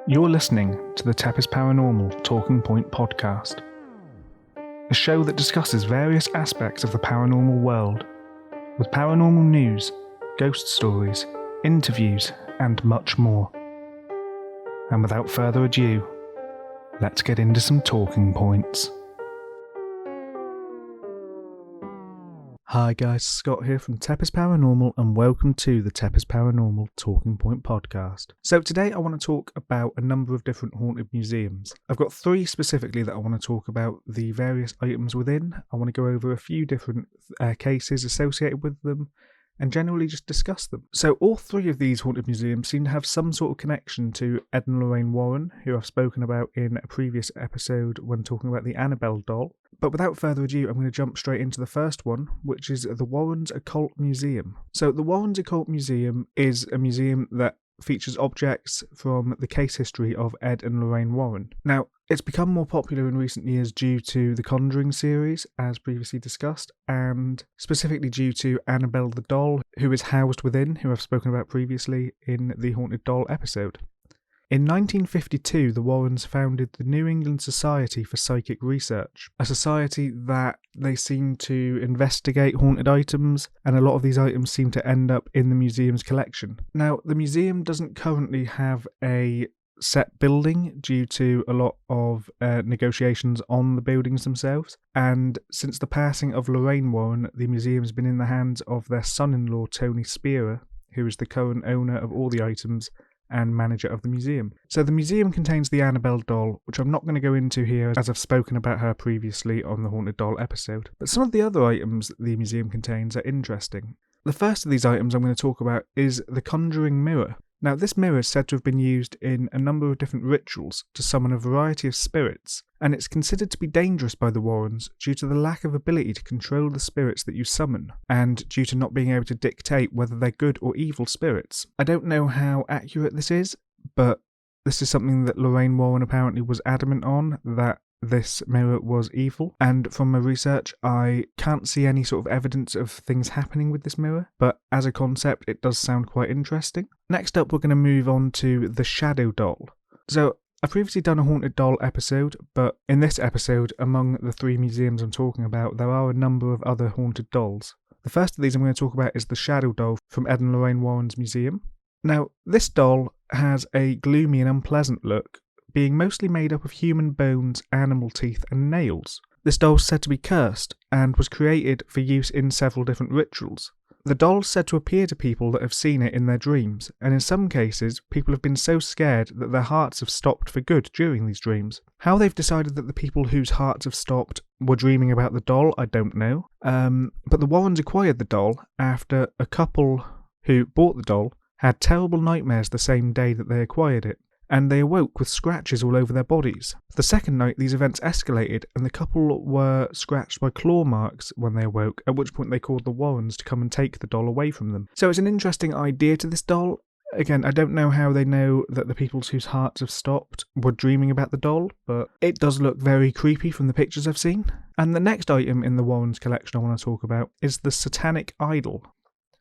You're listening to the TEPIS Paranormal Talking Point podcast, a show that discusses various aspects of the paranormal world, with paranormal news, ghost stories, interviews, and much more. And without further ado, let's get into some talking points. Hi guys, Scott here from TEPIS Paranormal and welcome to the TEPIS Paranormal Talking Point podcast. So today I want to talk about a number of different haunted museums. I've got three specifically that I want to talk about the various items within. I want to go over a few different cases associated with them and generally just discuss them. So all three of these haunted museums seem to have some sort of connection to Edin and Lorraine Warren, who I've spoken about in a previous episode when talking about the Annabelle doll. But without further ado, I'm going to jump straight into the first one, which is the Warrens Occult Museum. So the Warrens Occult Museum is a museum that features objects from the case history of Ed and Lorraine Warren. Now, it's become more popular in recent years due to the Conjuring series, as previously discussed, and specifically due to Annabelle the doll, who is housed within, who I've spoken about previously in the Haunted Doll episode. In 1952, the Warrens founded the New England Society for Psychic Research, a society that they seem to investigate haunted items, and a lot of these items seem to end up in the museum's collection. Now, the museum doesn't currently have a set building due to a lot of negotiations on the buildings themselves, and since the passing of Lorraine Warren, the museum has been in the hands of their son-in-law Tony Spearer, who is the current owner of all the items and manager of the museum. So the museum contains the Annabelle doll, which I'm not going to go into here as I've spoken about her previously on the Haunted Doll episode. But some of the other items the museum contains are interesting. The first of these items I'm going to talk about is the Conjuring Mirror. Now, this mirror is said to have been used in a number of different rituals to summon a variety of spirits, and it's considered to be dangerous by the Warrens due to the lack of ability to control the spirits that you summon, and due to not being able to dictate whether they're good or evil spirits. I don't know how accurate this is, but this is something that Lorraine Warren apparently was adamant on, that this mirror was evil, and from my research I can't see any sort of evidence of things happening with this mirror, but as a concept it does sound quite interesting. Next up we're going to move on to the Shadow Doll. So I've previously done a Haunted Doll episode, but in this episode, among the three museums I'm talking about, there are a number of other haunted dolls. The first of these I'm going to talk about is the Shadow Doll from Ed and Lorraine Warren's museum. Now, this doll has a gloomy and unpleasant look, being mostly made up of human bones, animal teeth and nails. This doll is said to be cursed and was created for use in several different rituals. The doll is said to appear to people that have seen it in their dreams, and in some cases people have been so scared that their hearts have stopped for good during these dreams. How they've decided that the people whose hearts have stopped were dreaming about the doll, I don't know. But the Warrens acquired the doll after a couple who bought the doll had terrible nightmares the same day that they acquired it, and they awoke with scratches all over their bodies. The second night these events escalated and the couple were scratched by claw marks when they awoke, at which point they called the Warrens to come and take the doll away from them. So it's an interesting idea to this doll. Again, I don't know how they know that the people whose hearts have stopped were dreaming about the doll, but it does look very creepy from the pictures I've seen. And the next item in the Warrens collection I want to talk about is the Satanic Idol.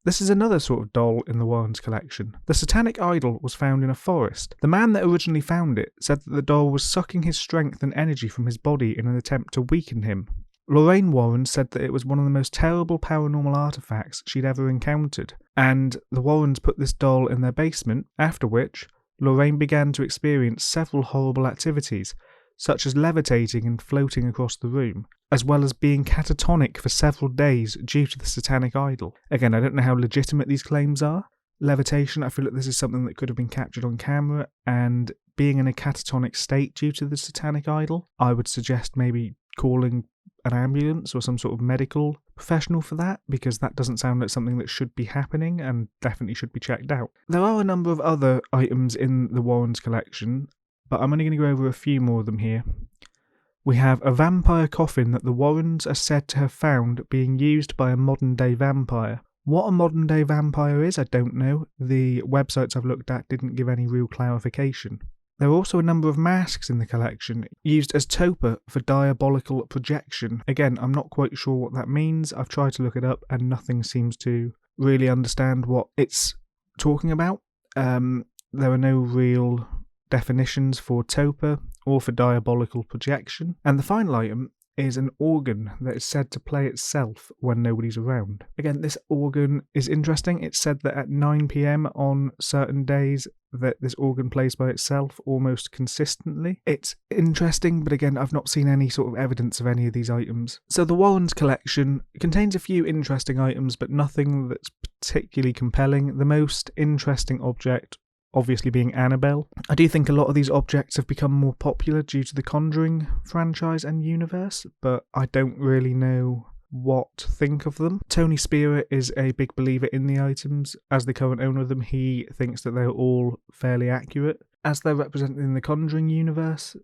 This is another sort of doll in the Warrens collection. The Satanic Idol was found in a forest. The man that originally found it said that the doll was sucking his strength and energy from his body in an attempt to weaken him. Lorraine Warren said that it was one of the most terrible paranormal artefacts she'd ever encountered, and the Warrens put this doll in their basement, after which Lorraine began to experience several horrible activities, such as levitating and floating across the room, as well as being catatonic for several days due to the Satanic Idol. Again, I don't know how legitimate these claims are. Levitation, I feel like this is something that could have been captured on camera, and being in a catatonic state due to the Satanic Idol, I would suggest maybe calling an ambulance or some sort of medical professional for that, because that doesn't sound like something that should be happening and definitely should be checked out. There are a number of other items in the Warrens collection, but I'm only going to go over a few more of them here. We have a vampire coffin that the Warrens are said to have found being used by a modern-day vampire. What a modern-day vampire is, I don't know. The websites I've looked at didn't give any real clarification. There are also a number of masks in the collection, used as topa for diabolical projection. Again, I'm not quite sure what that means. I've tried to look it up and nothing seems to really understand what it's talking about. There are no real definitions for topa or for diabolical projection. And the final item is an organ that is said to play itself when nobody's around. Again, this organ is interesting. It's said that at 9 p.m. on certain days that this organ plays by itself almost consistently. It's interesting, but again, I've not seen any sort of evidence of any of these items. So the Warrens collection contains a few interesting items, but nothing that's particularly compelling. The most interesting object obviously being Annabelle. I do think a lot of these objects have become more popular due to the Conjuring franchise and universe, but I don't really know what to think of them. Tony Spera is a big believer in the items. As the current owner of them, he thinks that they're all fairly accurate. As they're represented in the Conjuring universe,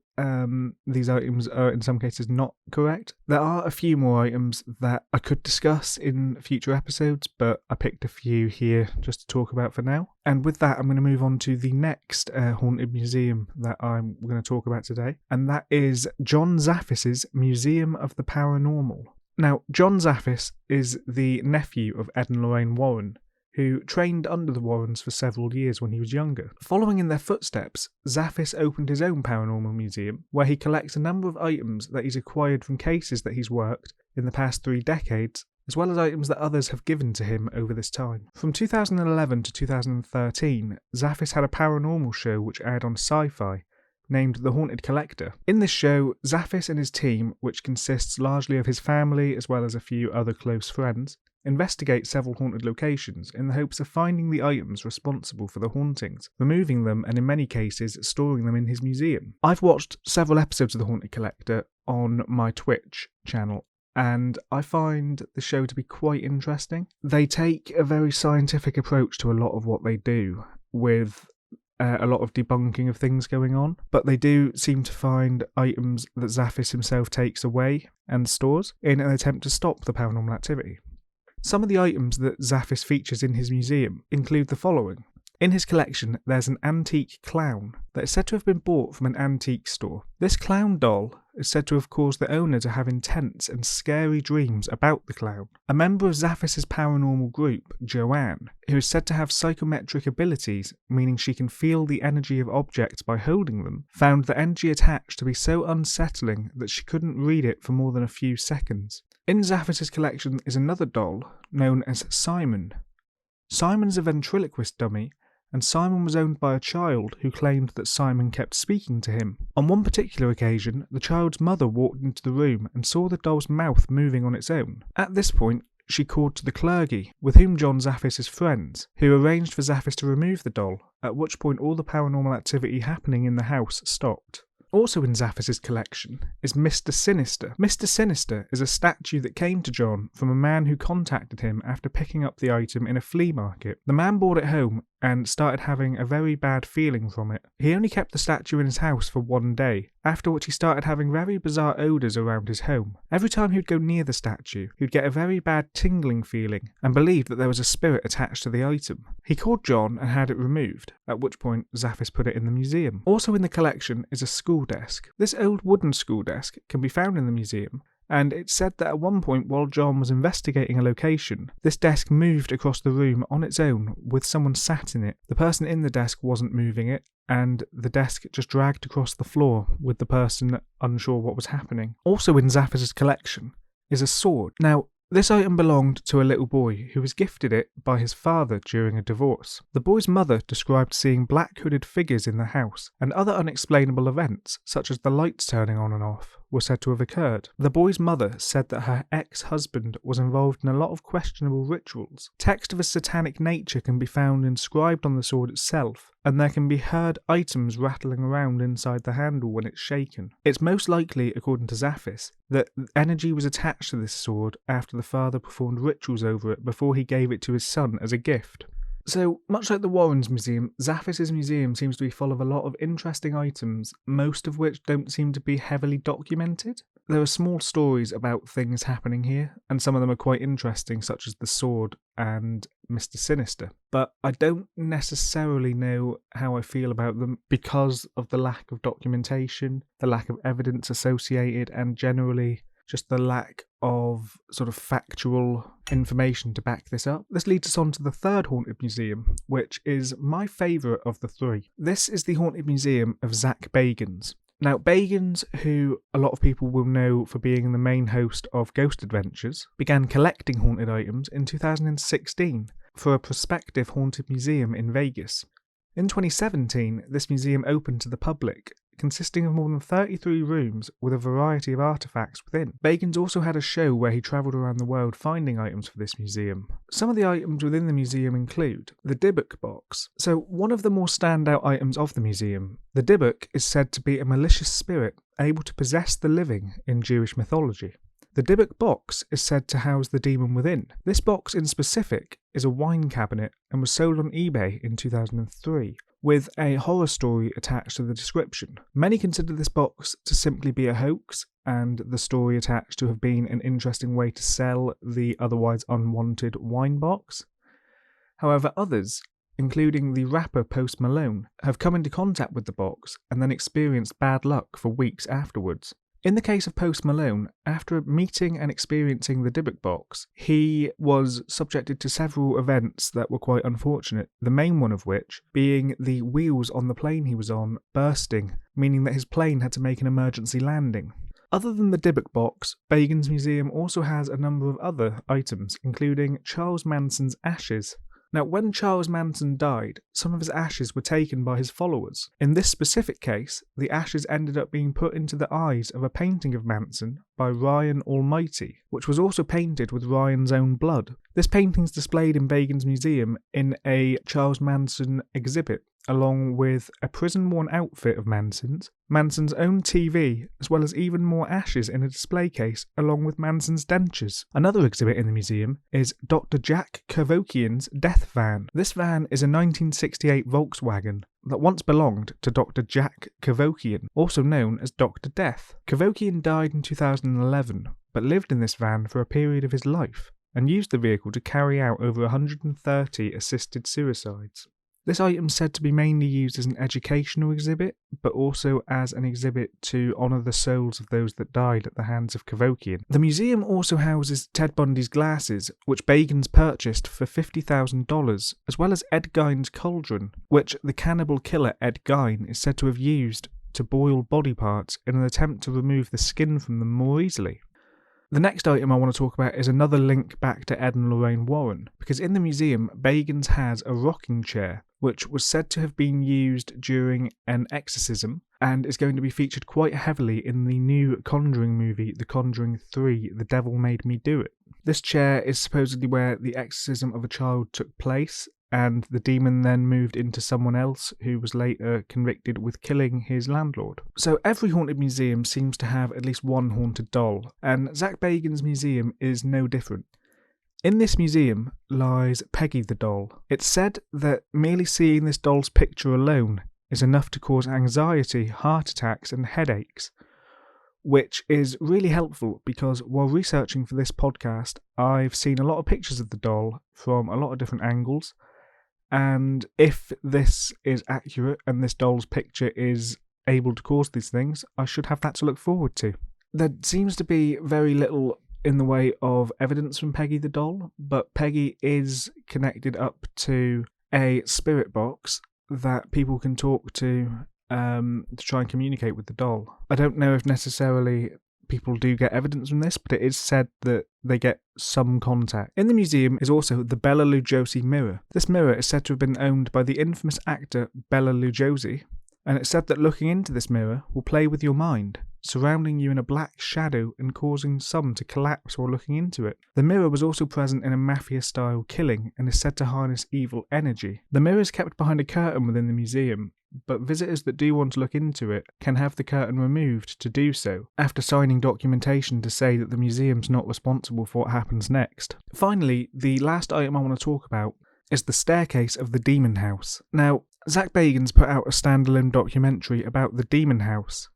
these items are in some cases not correct. There are a few more items that I could discuss in future episodes, but I picked a few here just to talk about for now. And with that, I'm going to move on to the next haunted museum that I'm going to talk about today, and that is John Zaphis's Museum of the Paranormal. Now, John Zaphis is the nephew of Edin and Lorraine Warren, who trained under the Warrens for several years when he was younger. Following in their footsteps, Zaphis opened his own paranormal museum, where he collects a number of items that he's acquired from cases that he's worked in the past 3 decades, as well as items that others have given to him over this time. From 2011 to 2013, Zaphis had a paranormal show which aired on Sci-Fi, named The Haunted Collector. In this show, Zaphis and his team, which consists largely of his family as well as a few other close friends, investigate several haunted locations in the hopes of finding the items responsible for the hauntings, removing them and in many cases storing them in his museum. I've watched several episodes of The Haunted Collector on my Twitch channel, and I find the show to be quite interesting. They take a very scientific approach to a lot of what they do, with a lot of debunking of things going on, but they do seem to find items that Zaphis himself takes away and stores in an attempt to stop the paranormal activity. Some of the items that Zaphis features in his museum include the following. In his collection, there's an antique clown that is said to have been bought from an antique store. This clown doll is said to have caused the owner to have intense and scary dreams about the clown. A member of Zaphis's paranormal group, Joanne, who is said to have psychometric abilities, meaning she can feel the energy of objects by holding them, found the energy attached to be so unsettling that she couldn't read it for more than a few seconds. In Zaphis's collection is another doll known as Simon. Simon's a ventriloquist dummy, and Simon was owned by a child who claimed that Simon kept speaking to him. On one particular occasion, the child's mother walked into the room and saw the doll's mouth moving on its own. At this point, she called to the clergy, with whom John Zaphis is friends, who arranged for Zaphis to remove the doll, at which point all the paranormal activity happening in the house stopped. Also in Zaphis's collection is Mr. Sinister. Mr. Sinister is a statue that came to John from a man who contacted him after picking up the item in a flea market. The man brought it home and started having a very bad feeling from it. He only kept the statue in his house for 1 day, after which he started having very bizarre odours around his home. Every time he would go near the statue, he would get a very bad tingling feeling and believed that there was a spirit attached to the item. He called John and had it removed, at which point Zaphis put it in the museum. Also in the collection is a school desk. This old wooden school desk can be found in the museum, and it's said that at one point while John was investigating a location, this desk moved across the room on its own with someone sat in it. The person in the desk wasn't moving it, and the desk just dragged across the floor with the person unsure what was happening. Also in Zaphis's collection is a sword. Now, this item belonged to a little boy who was gifted it by his father during a divorce. The boy's mother described seeing black hooded figures in the house, and other unexplainable events, such as the lights turning on and off, were said to have occurred. The boy's mother said that her ex-husband was involved in a lot of questionable rituals. Text of a satanic nature can be found inscribed on the sword itself, and there can be heard items rattling around inside the handle when it's shaken. It's most likely, according to Zaphis, that energy was attached to this sword after the father performed rituals over it before he gave it to his son as a gift. So, much like the Warrens Museum, Zaphis's museum seems to be full of a lot of interesting items, most of which don't seem to be heavily documented. There are small stories about things happening here, and some of them are quite interesting, such as the sword and Mr. Sinister. But I don't necessarily know how I feel about them because of the lack of documentation, the lack of evidence associated, and generally just the lack of sort of factual information to back this up. This leads us on to the third haunted museum, which is my favourite of the three. This is the haunted museum of Zach Bagans. Now, Bagans, who a lot of people will know for being the main host of Ghost Adventures, began collecting haunted items in 2016 for a prospective haunted museum in Vegas. In 2017, this museum opened to the public, consisting of more than 33 rooms with a variety of artefacts within. Bagans also had a show where he travelled around the world finding items for this museum. Some of the items within the museum include the Dybbuk Box. So one of the more standout items of the museum, the Dybbuk is said to be a malicious spirit able to possess the living in Jewish mythology. The Dybbuk Box is said to house the demon within. This box in specific is a wine cabinet and was sold on eBay in 2003. With a horror story attached to the description. Many consider this box to simply be a hoax, and the story attached to have been an interesting way to sell the otherwise unwanted wine box. However, others, including the rapper Post Malone, have come into contact with the box and then experienced bad luck for weeks afterwards. In the case of Post Malone, after meeting and experiencing the Dybbuk Box, he was subjected to several events that were quite unfortunate, the main one of which being the wheels on the plane he was on bursting, meaning that his plane had to make an emergency landing. Other than the Dybbuk Box, Bagans Museum also has a number of other items, including Charles Manson's ashes. Now, when Charles Manson died, some of his ashes were taken by his followers. In this specific case, the ashes ended up being put into the eyes of a painting of Manson by Ryan Almighty, which was also painted with Ryan's own blood. This painting is displayed in Bagans Museum in a Charles Manson exhibit, along with a prison-worn outfit of Manson's, Manson's own TV, as well as even more ashes in a display case, along with Manson's dentures. Another exhibit in the museum is Dr. Jack Cavokian's death van. This van is a 1968 Volkswagen that once belonged to Dr. Jack Cavokian, also known as Dr. Death. Cavokian died in 2011, but lived in this van for a period of his life, and used the vehicle to carry out over 130 assisted suicides. This item is said to be mainly used as an educational exhibit, but also as an exhibit to honour the souls of those that died at the hands of Cavokian. The museum also houses Ted Bundy's glasses, which Bagans purchased for $50,000, as well as Ed Gein's cauldron, which the cannibal killer Ed Gein is said to have used to boil body parts in an attempt to remove the skin from them more easily. The next item I want to talk about is another link back to Ed and Lorraine Warren, because in the museum, Bagans has a rocking chair, which was said to have been used during an exorcism, and is going to be featured quite heavily in the new Conjuring movie, The Conjuring 3, The Devil Made Me Do It. This chair is supposedly where the exorcism of a child took place, and the demon then moved into someone else who was later convicted with killing his landlord. So every haunted museum seems to have at least one haunted doll, and Zach Bagans' museum is no different. In this museum lies Peggy the Doll. It's said that merely seeing this doll's picture alone is enough to cause anxiety, heart attacks and headaches, which is really helpful because while researching for this podcast, I've seen a lot of pictures of the doll from a lot of different angles. And if this is accurate and this doll's picture is able to cause these things, I should have that to look forward to. There seems to be very little in the way of evidence from Peggy the Doll, but Peggy is connected up to a spirit box that people can talk to try and communicate with the doll. I don't know if necessarily people do get evidence from this, but it is said that they get some contact. In the museum is also the Bela Lujosi mirror. This mirror is said to have been owned by the infamous actor Bela Lujosi, and it's said that looking into this mirror will play with your mind, surrounding you in a black shadow and causing some to collapse while looking into it. The mirror was also present in a mafia-style killing and is said to harness evil energy. The mirror is kept behind a curtain within the museum, but visitors that do want to look into it can have the curtain removed to do so, after signing documentation to say that the museum's not responsible for what happens next. Finally, the last item I want to talk about is the staircase of the Demon House. Now, Zach Bagans put out a standalone documentary about the Demon House,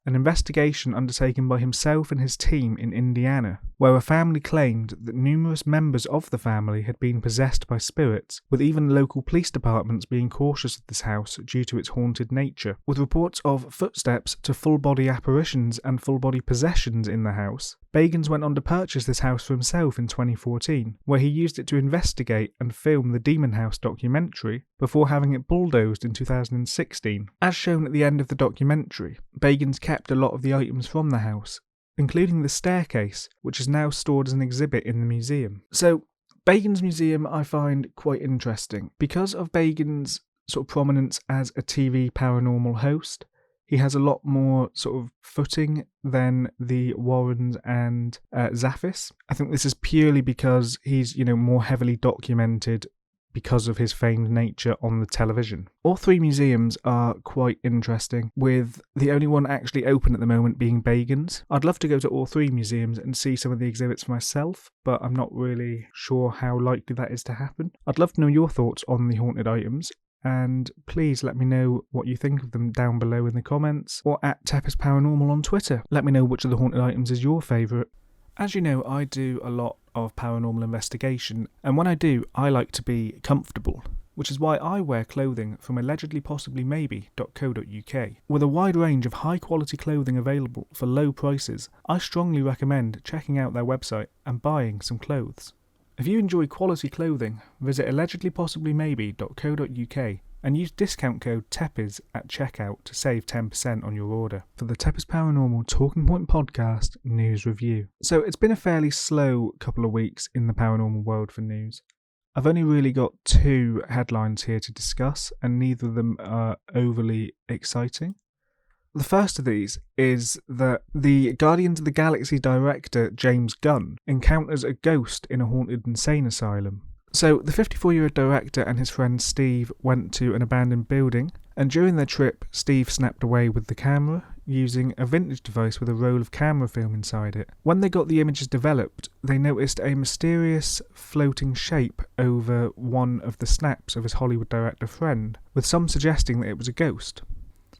an investigation undertaken by himself and his team in Indiana, where a family claimed that numerous members of the family had been possessed by spirits, with even local police departments being cautious of this house due to its haunted nature. With reports of footsteps to full-body apparitions and full-body possessions in the house, Bagans went on to purchase this house for himself in 2014, where he used it to investigate and film the Demon House documentary before having it bulldozed in 2016. As shown at the end of the documentary, Bagans kept a lot of the items from the house, including the staircase, which is now stored as an exhibit in the museum. So, Bagans' museum I find quite interesting. Because of Bagans' sort of prominence as a TV paranormal host, he has a lot more sort of footing than the Warrens and Zaphis. I think this is purely because he's, more heavily documented because of his famed nature on the television. All three museums are quite interesting, with the only one actually open at the moment being Bagans. I'd love to go to all three museums and see some of the exhibits for myself, but I'm not really sure how likely that is to happen. I'd love to know your thoughts on the haunted items, and please let me know what you think of them down below in the comments, or at TEPIS Paranormal on Twitter. Let me know which of the haunted items is your favourite. As you know, I do a lot of paranormal investigation, and when I do, I like to be comfortable, which is why I wear clothing from allegedlypossiblymaybe.co.uk. With a wide range of high quality clothing available for low prices, I strongly recommend checking out their website and buying some clothes. If you enjoy quality clothing, visit allegedlypossiblymaybe.co.uk and use discount code TEPIS at checkout to save 10% on your order. For the TEPIS Paranormal Talking Point Podcast News Review. So it's been a fairly slow couple of weeks in the paranormal world for news. I've only really got 2 headlines here to discuss, and neither of them are overly exciting. The first of these is that the Guardians of the Galaxy director James Gunn encounters a ghost in a haunted insane asylum. So the 54-year-old director and his friend Steve went to an abandoned building, and during their trip Steve snapped away with the camera using a vintage device with a roll of camera film inside it. When they got the images developed, they noticed a mysterious floating shape over one of the snaps of his Hollywood director friend, with some suggesting that it was a ghost.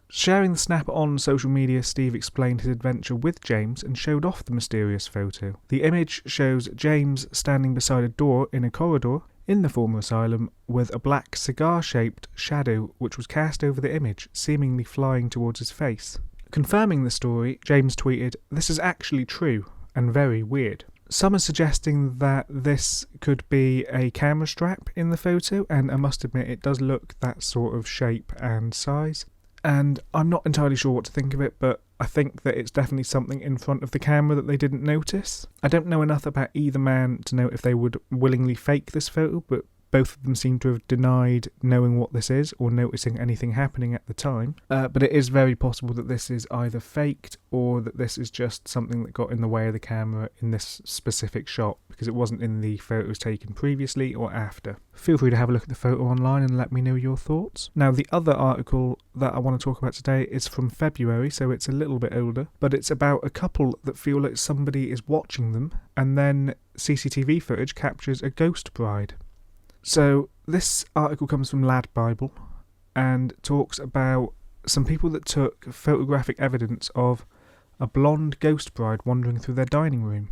Sharing the snap on social media, Steve explained his adventure with James and showed off the mysterious photo. The image shows James standing beside a door in a corridor in the former asylum with a black cigar-shaped shadow which was cast over the image, seemingly flying towards his face. Confirming the story, James tweeted, "This is actually true and very weird." Some are suggesting that this could be a camera strap in the photo, and I must admit it does look that sort of shape and size. And I'm not entirely sure what to think of it, but I think that it's definitely something in front of the camera that they didn't notice. I don't know enough about either man to know if they would willingly fake this photo, but both of them seem to have denied knowing what this is or noticing anything happening at the time. But it is very possible that this is either faked or that this is just something that got in the way of the camera in this specific shot, because it wasn't in the photos taken previously or after. Feel free to have a look at the photo online and let me know your thoughts. Now, the other article that I want to talk about today is from February, so it's a little bit older, but it's about a couple that feel like somebody is watching them, and then CCTV footage captures a ghost bride. So this article comes from Lad Bible and talks about some people that took photographic evidence of a blonde ghost bride wandering through their dining room.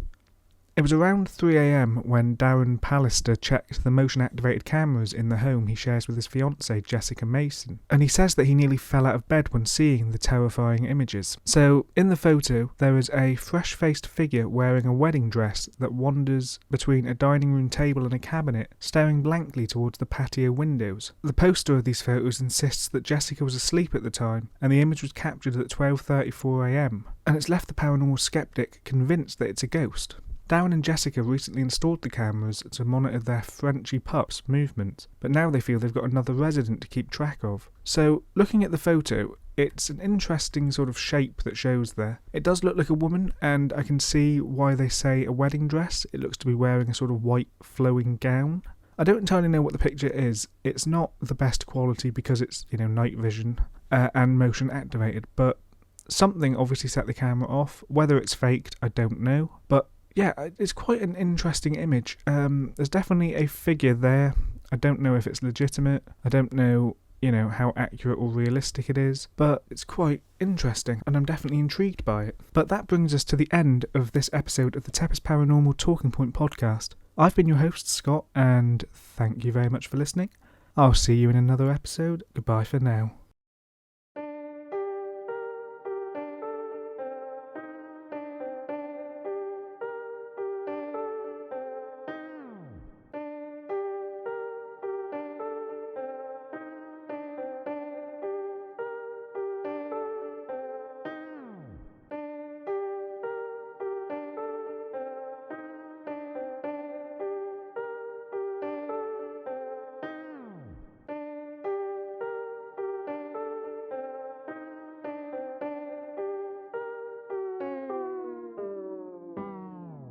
It was around 3 a.m. when Darren Pallister checked the motion-activated cameras in the home he shares with his fiancée, Jessica Mason, and he says that he nearly fell out of bed when seeing the terrifying images. So, in the photo, there is a fresh-faced figure wearing a wedding dress that wanders between a dining room table and a cabinet, staring blankly towards the patio windows. The poster of these photos insists that Jessica was asleep at the time, and the image was captured at 12:34 a.m, and it's left the paranormal skeptic convinced that it's a ghost. Darren and Jessica recently installed the cameras to monitor their Frenchy pup's movements, but now they feel they've got another resident to keep track of. So, looking at the photo, it's an interesting sort of shape that shows there. It does look like a woman, and I can see why they say a wedding dress. It looks to be wearing a sort of white flowing gown. I don't entirely know what the picture is. It's not the best quality because it's, night vision and motion activated, but something obviously set the camera off. Whether it's faked, I don't know, but yeah, it's quite an interesting image. There's definitely a figure there. I don't know if it's legitimate. I don't know, how accurate or realistic it is, but it's quite interesting and I'm definitely intrigued by it. But that brings us to the end of this episode of the TEPIS Paranormal Talking Point podcast. I've been your host, Scott, and thank you very much for listening. I'll see you in another episode. Goodbye for now.